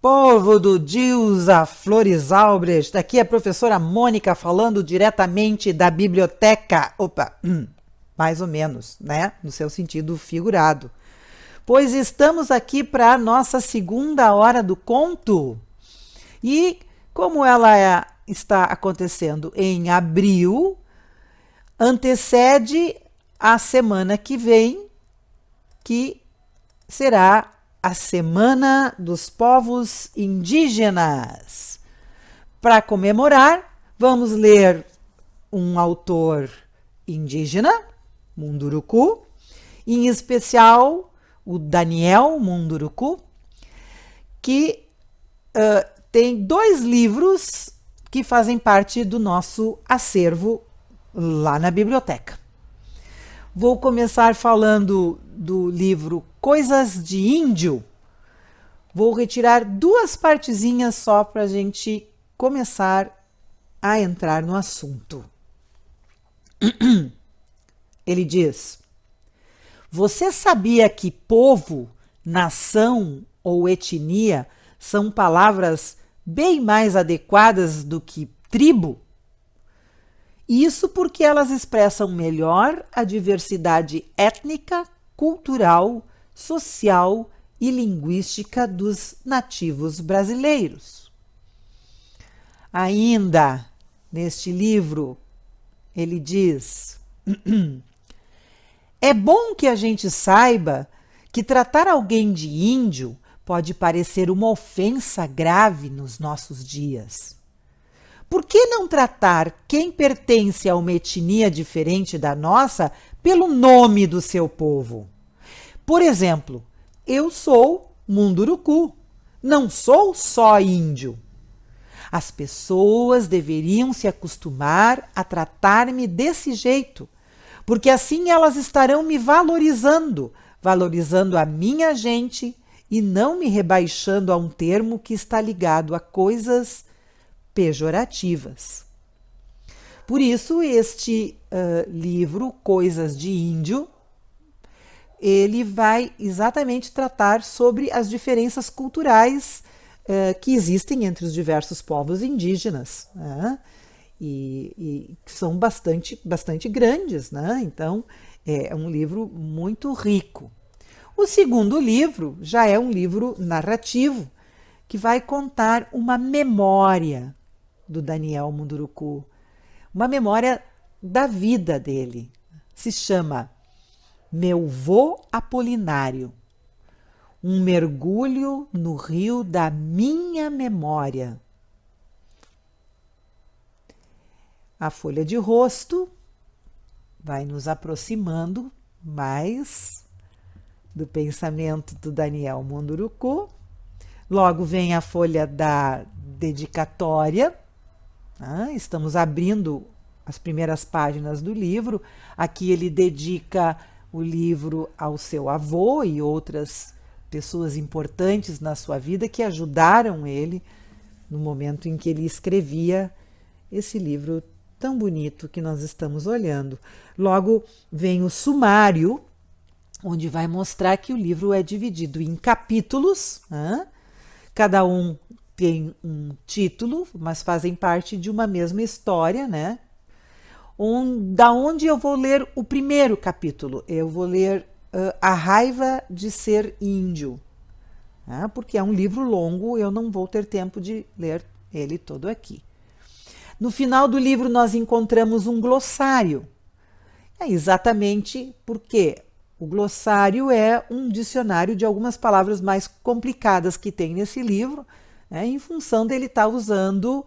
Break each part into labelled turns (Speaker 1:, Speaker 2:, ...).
Speaker 1: Povo do Dilsa Flores Albrecht, aqui é a professora Mônica falando diretamente da biblioteca. Mais ou menos, né? No seu sentido figurado. Pois estamos aqui para a nossa segunda hora do conto. E como ela está acontecendo em abril, antecede a semana que vem, que será a Semana dos Povos Indígenas. Para comemorar, vamos ler um autor indígena, Munduruku, em especial o Daniel Munduruku, que tem 2 livros que fazem parte do nosso acervo lá na biblioteca. Vou começar falando do livro Coisas de Índio. Vou retirar 2 partezinhas só para a gente começar a entrar no assunto. Ele diz: você sabia que povo, nação ou etnia são palavras bem mais adequadas do que tribo? Isso porque elas expressam melhor a diversidade étnica, cultural, social e linguística dos nativos brasileiros. Ainda, neste livro, ele diz: é bom que a gente saiba que tratar alguém de índio pode parecer uma ofensa grave nos nossos dias. Por que não tratar quem pertence a uma etnia diferente da nossa pelo nome do seu povo? Por exemplo, eu sou Munduruku, não sou só índio. As pessoas deveriam se acostumar a tratar-me desse jeito, porque assim elas estarão me valorizando a minha gente e não me rebaixando a um termo que está ligado a coisas pejorativas. Por isso, este livro, Coisas de Índio, ele vai exatamente tratar sobre as diferenças culturais que existem entre os diversos povos indígenas, né? E que são bastante grandes, né? Então, é um livro muito rico. O segundo livro já é um livro narrativo, que vai contar uma memória do Daniel Munduruku, uma memória da vida dele. Se chama Meu Vô Apolinário, um mergulho no rio da minha memória. A folha de rosto vai nos aproximando mais do pensamento do Daniel Munduruku. Logo vem a folha da dedicatória. Estamos abrindo as primeiras páginas do livro. Aqui ele dedica o livro ao seu avô e outras pessoas importantes na sua vida que ajudaram ele no momento em que ele escrevia esse livro tão bonito que nós estamos olhando. Logo vem o sumário, onde vai mostrar que o livro é dividido em capítulos. Cada um tem um título, mas fazem parte de uma mesma história, né? Da onde eu vou ler o primeiro capítulo? Eu vou ler A Raiva de Ser Índio, porque é um livro longo, eu não vou ter tempo de ler ele todo aqui. No final do livro nós encontramos um glossário. É exatamente porque o glossário é um dicionário de algumas palavras mais complicadas que tem nesse livro, em função dele estar usando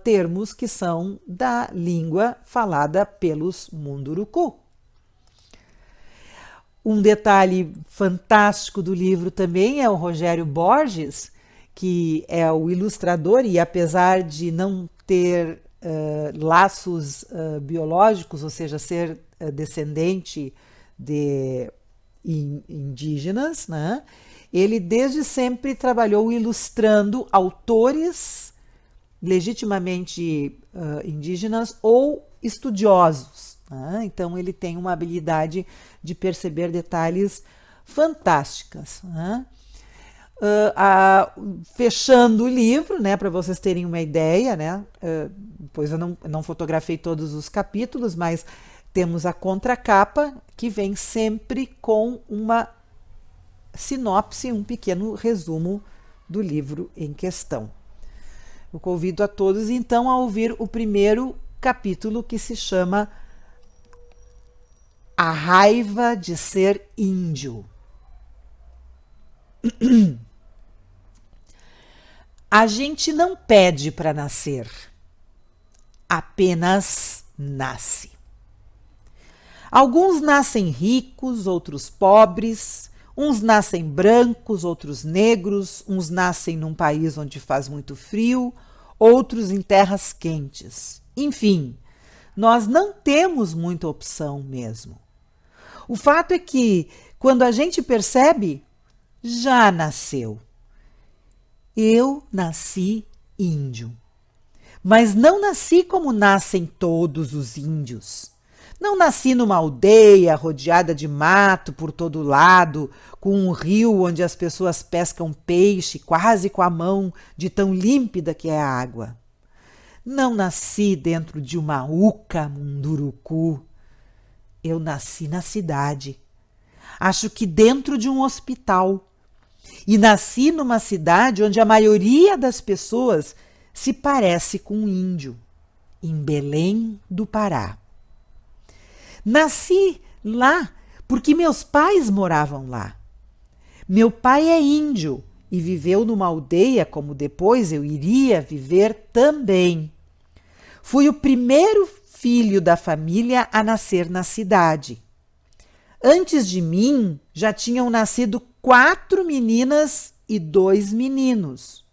Speaker 1: termos que são da língua falada pelos Munduruku. Um detalhe fantástico do livro também é o Rogério Borges, que é o ilustrador e, apesar de não ter laços biológicos, ou seja, ser descendente de indígenas, né? Ele desde sempre trabalhou ilustrando autores legitimamente indígenas ou estudiosos, né? Então ele tem uma habilidade de perceber detalhes fantásticas, né? fechando o livro, né, para vocês terem uma ideia, né, depois eu não fotografei todos os capítulos, mas temos a contracapa que vem sempre com uma sinopse, um pequeno resumo do livro em questão. Eu convido a todos então a ouvir o primeiro capítulo, que se chama A Raiva de Ser Índio. A gente não pede para nascer, apenas nasce. Alguns nascem ricos, outros pobres, uns nascem brancos, outros negros, uns nascem num país onde faz muito frio, outros em terras quentes. Enfim, nós não temos muita opção mesmo. O fato é que, quando a gente percebe, já nasceu. Eu nasci índio, mas não nasci como nascem todos os índios. Não nasci numa aldeia rodeada de mato por todo lado, com um rio onde as pessoas pescam peixe quase com a mão de tão límpida que é a água. Não nasci dentro de uma uca munduruku. Eu nasci na cidade. Acho que dentro de um hospital. E nasci numa cidade onde a maioria das pessoas se parece com um índio, em Belém do Pará. Nasci lá porque meus pais moravam lá. Meu pai é índio e viveu numa aldeia como depois eu iria viver também. Fui o primeiro filho da família a nascer na cidade. Antes de mim, já tinham nascido 4 meninas e 2 meninos.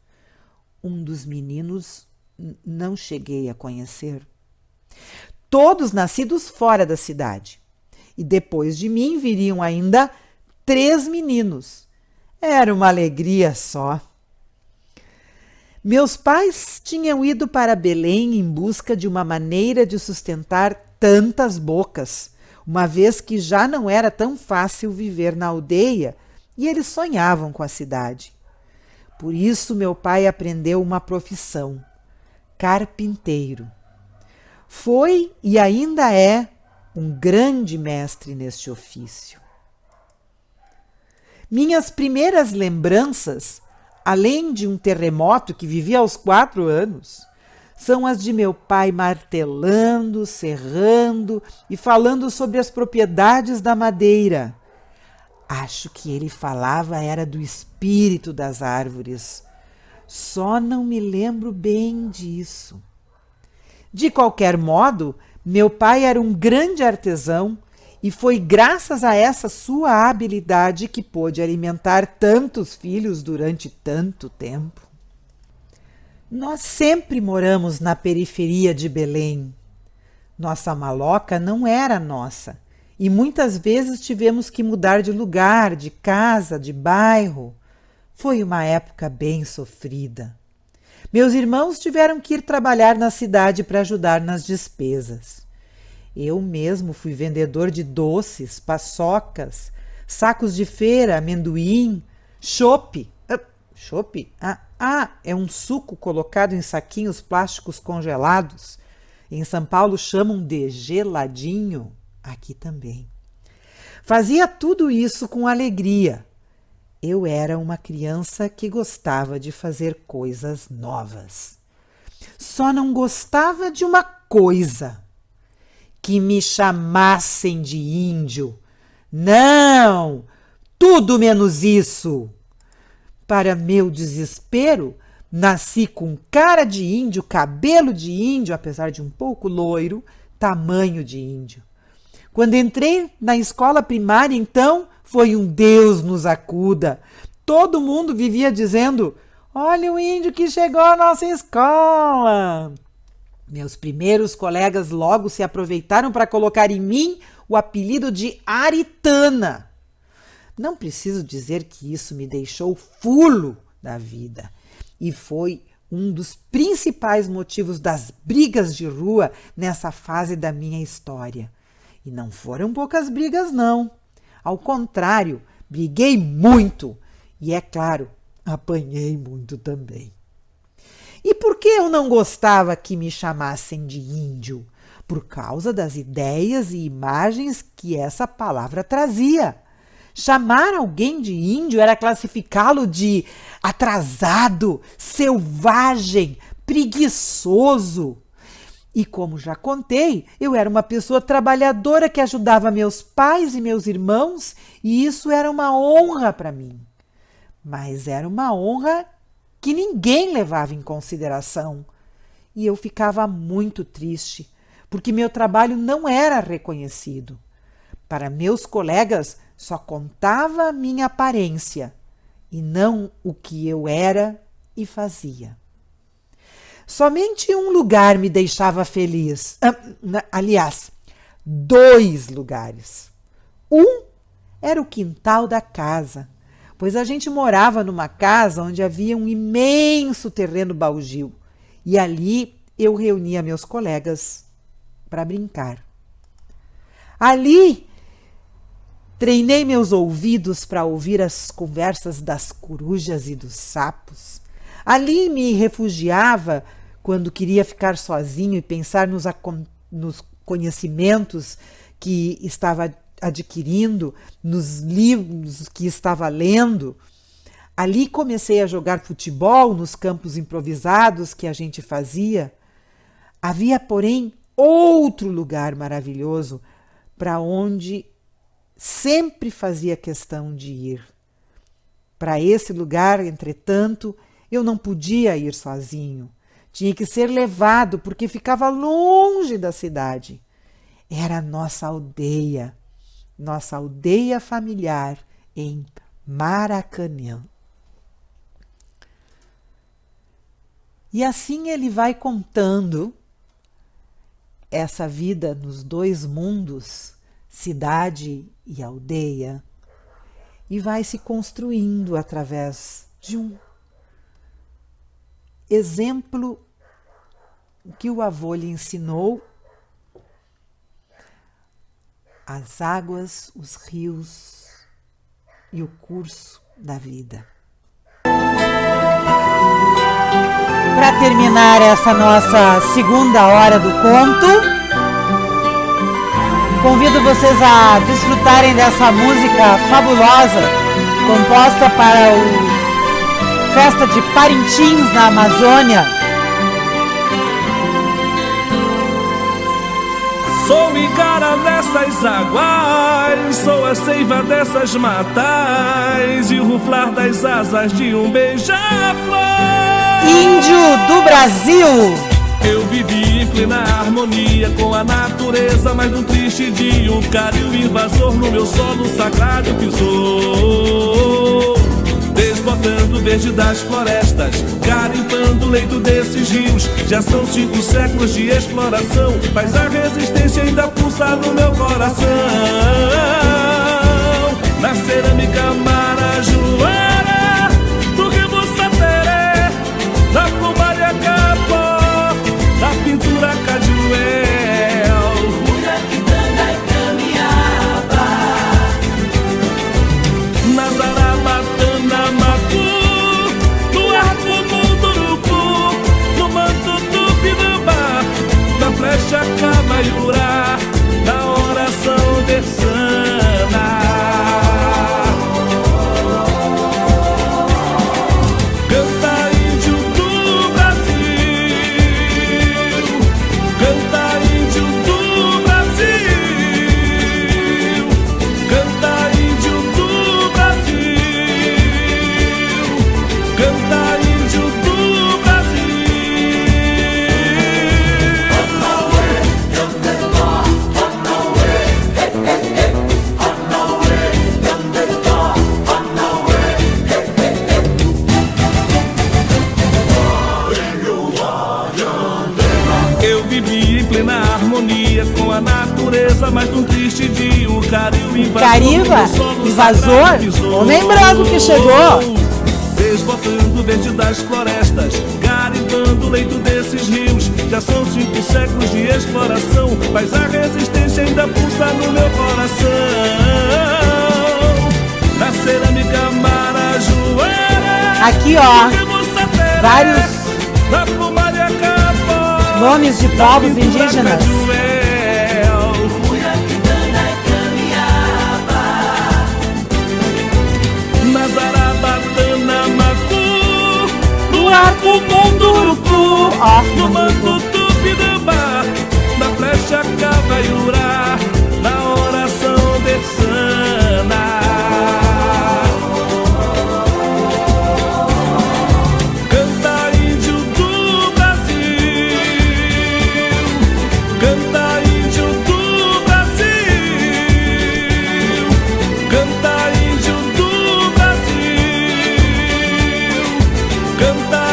Speaker 1: Um dos meninos não cheguei a conhecer. Todos nascidos fora da cidade. E depois de mim viriam ainda 3 meninos. Era uma alegria só. Meus pais tinham ido para Belém em busca de uma maneira de sustentar tantas bocas, uma vez que já não era tão fácil viver na aldeia e eles sonhavam com a cidade. Por isso, meu pai aprendeu uma profissão: carpinteiro. Foi e ainda é um grande mestre neste ofício. Minhas primeiras lembranças, além de um terremoto que vivi aos 4 anos, são as de meu pai martelando, serrando e falando sobre as propriedades da madeira. Acho que ele falava era do espírito das árvores. Só não me lembro bem disso. De qualquer modo, meu pai era um grande artesão e foi graças a essa sua habilidade que pôde alimentar tantos filhos durante tanto tempo. Nós sempre moramos na periferia de Belém. Nossa maloca não era nossa e muitas vezes tivemos que mudar de lugar, de casa, de bairro. Foi uma época bem sofrida. Meus irmãos tiveram que ir trabalhar na cidade para ajudar nas despesas. Eu mesmo fui vendedor de doces, paçocas, sacos de feira, amendoim, chope. Chope? É um suco colocado em saquinhos plásticos congelados. Em São Paulo chamam de geladinho, aqui também. Fazia tudo isso com alegria. Eu era uma criança que gostava de fazer coisas novas. Só não gostava de uma coisa: que me chamassem de índio. Não! Tudo menos isso! Para meu desespero, nasci com cara de índio, cabelo de índio, apesar de um pouco loiro, tamanho de índio. Quando entrei na escola primária, então, foi um Deus nos acuda. Todo mundo vivia dizendo: olha o índio que chegou à nossa escola. Meus primeiros colegas logo se aproveitaram para colocar em mim o apelido de Aritana. Não preciso dizer que isso me deixou fulo da vida e foi um dos principais motivos das brigas de rua nessa fase da minha história. E não foram poucas brigas, não. Ao contrário, briguei muito e, é claro, apanhei muito também. E por que eu não gostava que me chamassem de índio? Por causa das ideias e imagens que essa palavra trazia. Chamar alguém de índio era classificá-lo de atrasado, selvagem, preguiçoso. E como já contei, eu era uma pessoa trabalhadora que ajudava meus pais e meus irmãos, e isso era uma honra para mim. Mas era uma honra que ninguém levava em consideração. E eu ficava muito triste, porque meu trabalho não era reconhecido. Para meus colegas, só contava a minha aparência e não o que eu era e fazia. Somente um lugar me deixava feliz. Aliás, 2 lugares. Um era o quintal da casa, pois a gente morava numa casa onde havia um imenso terreno baldio e ali eu reunia meus colegas para brincar. Ali treinei meus ouvidos para ouvir as conversas das corujas e dos sapos. Ali me refugiava quando queria ficar sozinho e pensar nos conhecimentos que estava adquirindo, nos livros que estava lendo. Ali comecei a jogar futebol nos campos improvisados que a gente fazia. Havia, porém, outro lugar maravilhoso para onde sempre fazia questão de ir. Para esse lugar, entretanto, eu não podia ir sozinho. Tinha que ser levado porque ficava longe da cidade. Era nossa aldeia familiar em Maracanã. E assim ele vai contando essa vida nos 2 mundos, cidade e aldeia, e vai se construindo através de um exemplo que o avô lhe ensinou: as águas, os rios e o curso da vida. Para terminar essa nossa segunda hora do conto, convido vocês a desfrutarem dessa música fabulosa, composta para o Festa de Parintins, na Amazônia.
Speaker 2: Sou igara dessas águas, sou a seiva dessas matas e o ruflar das asas de um beija-flor.
Speaker 1: Índio do Brasil.
Speaker 2: Eu vivi em plena harmonia com a natureza, mas num triste dia um caril invasor no meu solo sagrado pisou, desbotando o verde das florestas, garimpando o leito desses rios. Já são 5 séculos de exploração, mas a resistência ainda pulsa no meu coração. Na cerâmica marajoara, do Rio Sateré, da plumária capó, da pintura cajuel, Muirapitanga e Camiaba, na zarabatana macu, no arco munduruku, no manto tupinambá, na flecha cabaiurá, na oração terçana. Canta índio do Brasil, canta índio do Brasil, canta índio do Brasil, canta índio do Eu vivi em plena harmonia com a natureza, mas num triste dia o caril
Speaker 1: invasor, tô lembrando que chegou.
Speaker 2: Desbotando o verde das florestas, garimpando o leito desses rios. Já são 5 séculos de exploração, mas a resistência ainda pulsa no meu coração. Na cerâmica marajoara,
Speaker 1: Aqui, ó, vários nomes de povos indígenas.
Speaker 2: O Munduruku, no Manto Tupinambá, na flecha Cavaiurá, na oração texana. Canta índio do Brasil, canta índio do Brasil, canta índio do Brasil, canta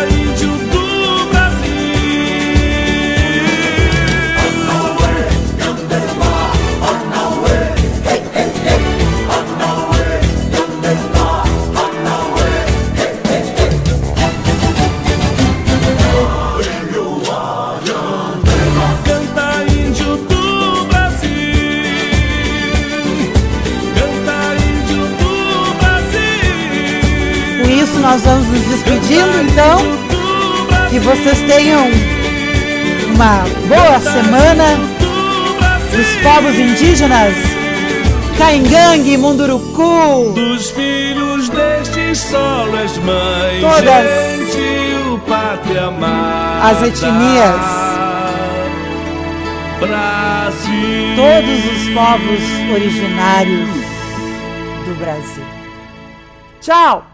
Speaker 1: nós vamos nos despedindo, então, que vocês tenham uma boa semana dos povos indígenas Caingangue, Munduruku,
Speaker 2: dos filhos destes solos, mães,
Speaker 1: todas
Speaker 2: gentil, pátria amada,
Speaker 1: as etnias,
Speaker 2: Brasil,
Speaker 1: todos os povos originários do Brasil. Tchau!